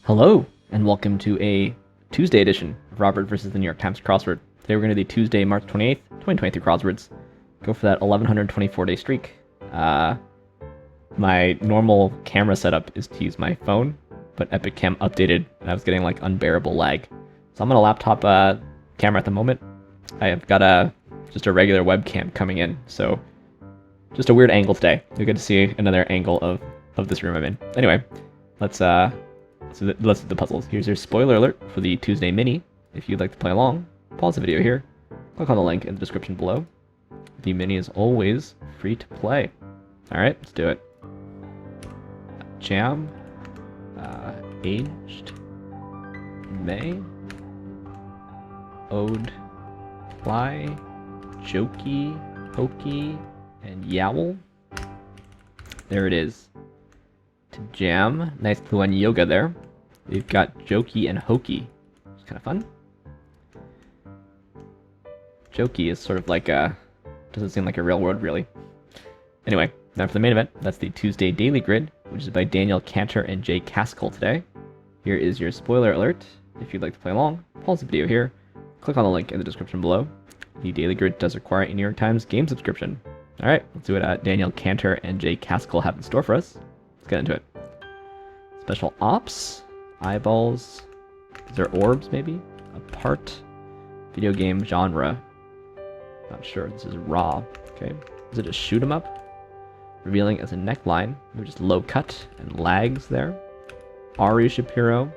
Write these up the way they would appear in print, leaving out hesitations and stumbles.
Hello, and welcome to a Tuesday edition of Robert versus the New York Times Crossword. Today we're going to do Tuesday, March 28th, 2023 crosswords. Go for that 1124-day streak. My normal camera setup is to use my phone, but Epic Cam updated, and I was getting like unbearable lag. So I'm on a laptop camera at the moment. I have got just a regular webcam coming in, so just a weird angle today. You'll get to see another angle of this room I'm in. Anyway, let's do the puzzles. Here's your spoiler alert for the Tuesday mini. If you'd like to play along, pause the video here, click on the link in the description below. The mini is always free to play. Alright, let's do it. Jam, aged, May, ode, fly, jokey, hokey, and yowl. There it is. To jam, nice clue on yoga there. We've got jokey and hokey. It's kind of fun. Jokey is sort of like doesn't seem like a real word really. Anyway, now for the main event, that's the Tuesday Daily Grid, which is by Daniel Kantor and Jay Kaskel today. Here is your spoiler alert. If you'd like to play along, pause the video here, click on the link in the description below. The Daily Grid does require a New York Times game subscription. Alright, let's see what Daniel Kantor and Jay Kaskel have in store for us. Let's get into it. Special ops, eyeballs, is there orbs maybe? A part, video game genre, not sure, this is raw, okay. Is it a shoot 'em up? Revealing as a neckline, maybe just low cut and lags there. Ari Shapiro,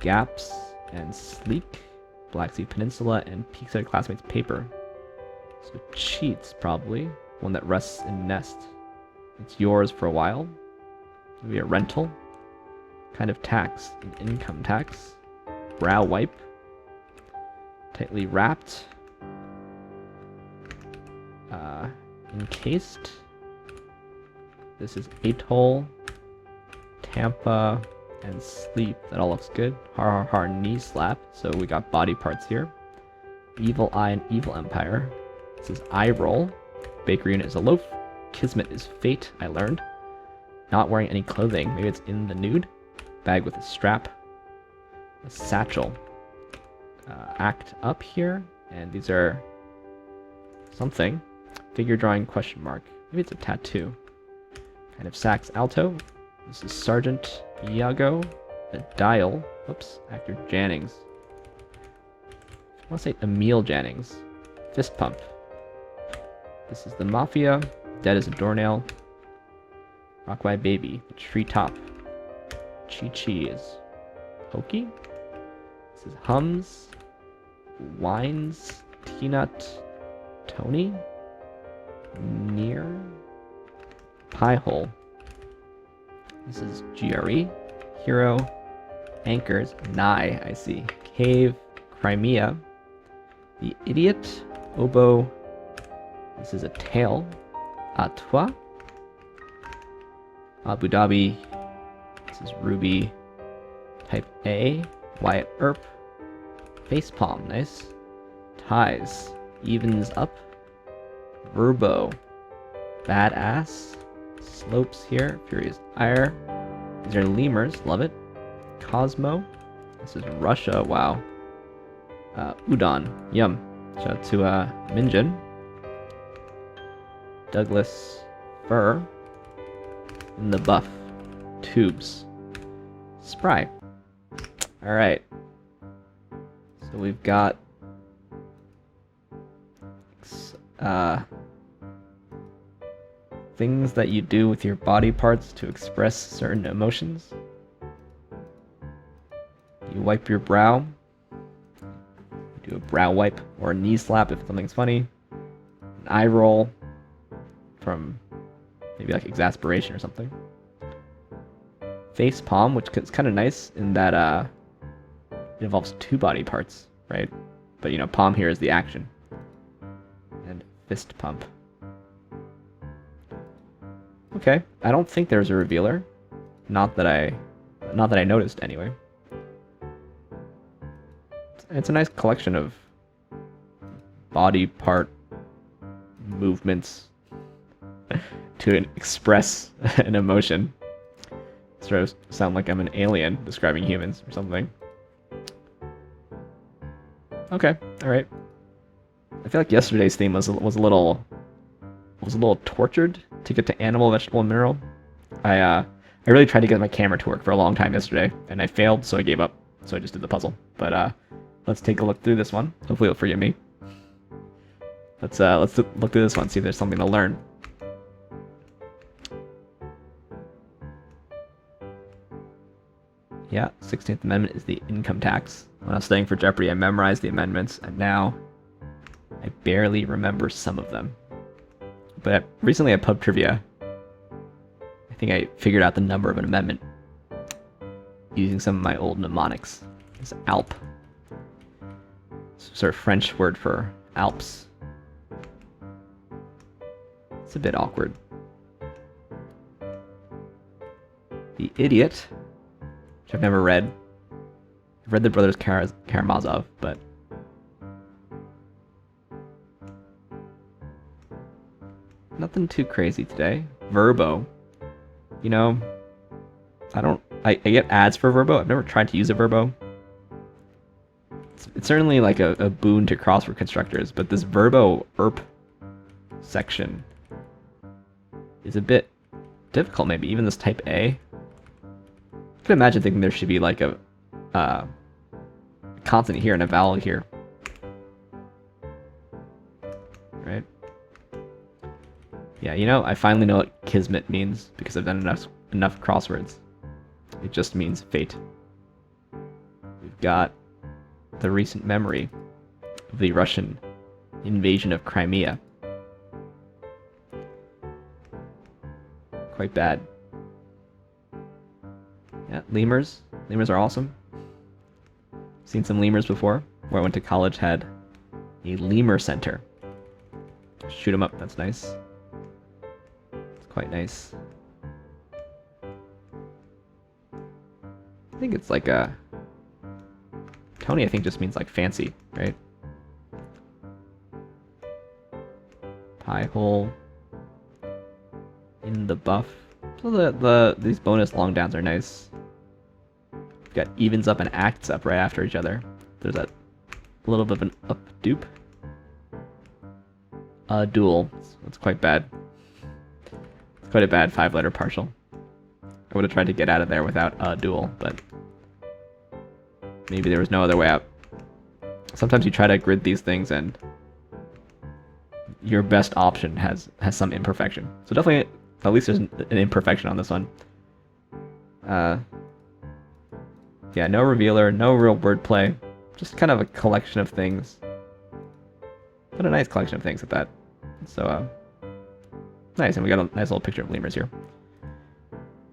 gaps and sleek, Black Sea Peninsula and peaks at a classmate's paper. So cheats probably, one that rests in nest. It's yours for a while. Maybe a rental. Kind of tax, an income tax. Brow wipe. Tightly wrapped. Encased. This is atoll, Tampa, and sleep. That all looks good. Har har har knee slap. So we got body parts here. Evil eye and evil empire. This is eye roll. Bakery unit is a loaf. Kismet is fate, I learned. Not wearing any clothing. Maybe it's in the nude. Bag with a strap. A satchel. Act up here. And these are something. Figure drawing question mark. Maybe it's a tattoo. Kind of sax alto. This is Sergeant Iago. A dial. Oops. Actor Jannings. I want to say Emil Jannings. Fist pump. This is the Mafia. Dead as a doornail. Rock My Baby. The treetop. Chi is pokey. This is hums. Wines. T-nut. Tony. Near. Pie hole. This is GRE. Hero. Anchors. Nye, I see. Cave. Crimea. The idiot. Oboe. This is a tail. Atwa. Abu Dhabi. This is Ruby. Type A. Wyatt Earp. Facepalm, nice. Ties. Evens up. Verbo. Badass. Slopes here. Furious Ire. These are lemurs, love it. Cosmo. This is Russia, wow. Udon, yum. Shout out to Minjin. Douglas Fur. And the buff. Tubes. Spry. Alright. So we've got things that you do with your body parts to express certain emotions. You wipe your brow. You do a brow wipe or a knee slap if something's funny. An eye roll from maybe like exasperation or something. Face palm, which is kind of nice in that it involves two body parts, right? But you know, palm here is the action. And fist pump. Okay, I don't think there's a revealer. Not that I noticed anyway. It's a nice collection of body part movements to express an emotion. Sort of sound like I'm an alien describing humans or something. Okay, alright. I feel like yesterday's theme was a little tortured to get to animal, vegetable, and mineral. I really tried to get my camera to work for a long time yesterday, and I failed, so I gave up. So I just did the puzzle. But let's take a look through this one. Hopefully you'll forgive me. Let's look through this one, see if there's something to learn. Yeah, 16th Amendment is the income tax. When I was studying for Jeopardy, I memorized the amendments, and now I barely remember some of them. But recently at Pub Trivia, I think I figured out the number of an amendment using some of my old mnemonics. It's Alp. It's sort of French word for Alps. It's a bit awkward. The Idiot, which I've never read. I've read the Brothers Karamazov, but nothing too crazy today. Verbo. You know, I get ads for Verbo. I've never tried to use a Verbo. It's certainly like a boon to crossword constructors, but this Verbo ERP section is a bit difficult maybe. Even this type A. I can imagine thinking there should be like a consonant here and a vowel here. Right? Yeah, you know, I finally know what kismet means because I've done enough crosswords. It just means fate. We've got the recent memory of the Russian invasion of Crimea. Quite bad. Yeah, lemurs. Lemurs are awesome. Seen some lemurs before. Where I went to college had a lemur center. Shoot 'em up, that's nice. It's quite nice. I think it's like a... Tony, I think, just means like fancy, right? Pie hole. In the buff. So these bonus long downs are nice. We've got evens up and acts up right after each other. There's that little bit of an up dupe. Dual. That's quite bad. It's quite a bad 5-letter partial. I would have tried to get out of there without a dual, but maybe there was no other way out. Sometimes you try to grid these things and your best option has some imperfection. So definitely, at least there's an imperfection on this one. Yeah, no revealer, no real wordplay. Just kind of a collection of things. But a nice collection of things at that. So, nice, and we got a nice little picture of lemurs here.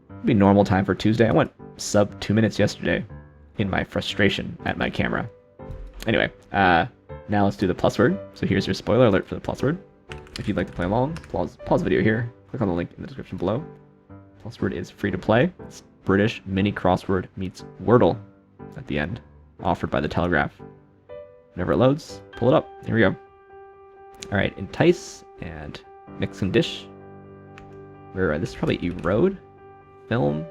It'd be normal time for Tuesday. I went sub 2 minutes yesterday in my frustration at my camera. Anyway, now let's do the PlusWord. So here's your spoiler alert for the PlusWord. If you'd like to play along, pause the video here. Click on the link in the description below. PlusWord is free to play. It's British mini crossword meets Wordle at the end, offered by the Telegraph. Whenever it loads, pull it up. Here we go. All right, entice and mix and dish. This is probably erode, film,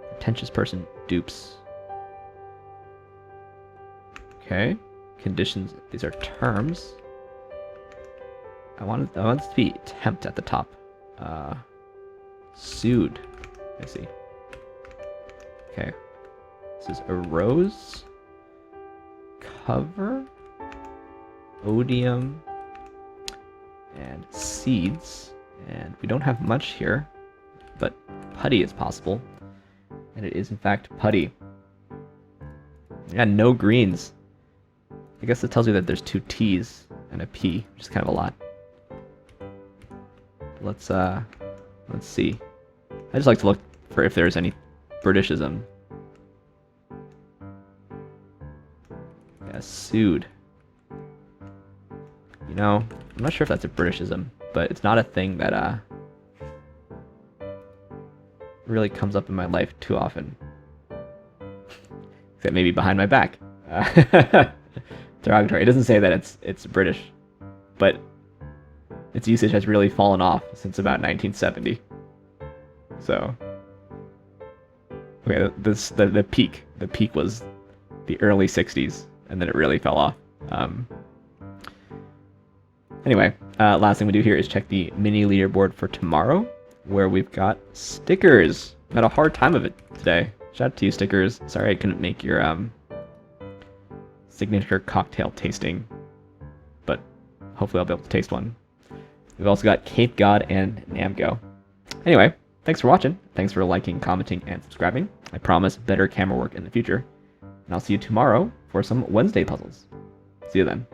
pretentious person, dupes. Okay, conditions. These are terms. I want this to be tempt at the top. Sued. I see. Okay. This is arose. Cover. Odium. And seeds. And we don't have much here, but putty is possible. And it is in fact putty. Yeah, no greens. I guess it tells you that there's 2 T's and a P, which is kind of a lot. Let's see. I just like to look for if there's any Britishism. Yeah, sued. You know, I'm not sure if that's a Britishism, but it's not a thing that really comes up in my life too often. Except maybe behind my back. Derogatory. It doesn't say that it's British, but its usage has really fallen off since about 1970. So, Okay, the peak. The peak was the early 60s, and then it really fell off. Anyway, last thing we do here is check the mini leaderboard for tomorrow, where we've got stickers. Had a hard time of it today. Shout out to you, stickers. Sorry I couldn't make your signature cocktail tasting, but hopefully I'll be able to taste one. We've also got Cape God and Namgo. Anyway, thanks for watching. Thanks for liking, commenting, and subscribing. I promise better camera work in the future. And I'll see you tomorrow for some Wednesday puzzles. See you then.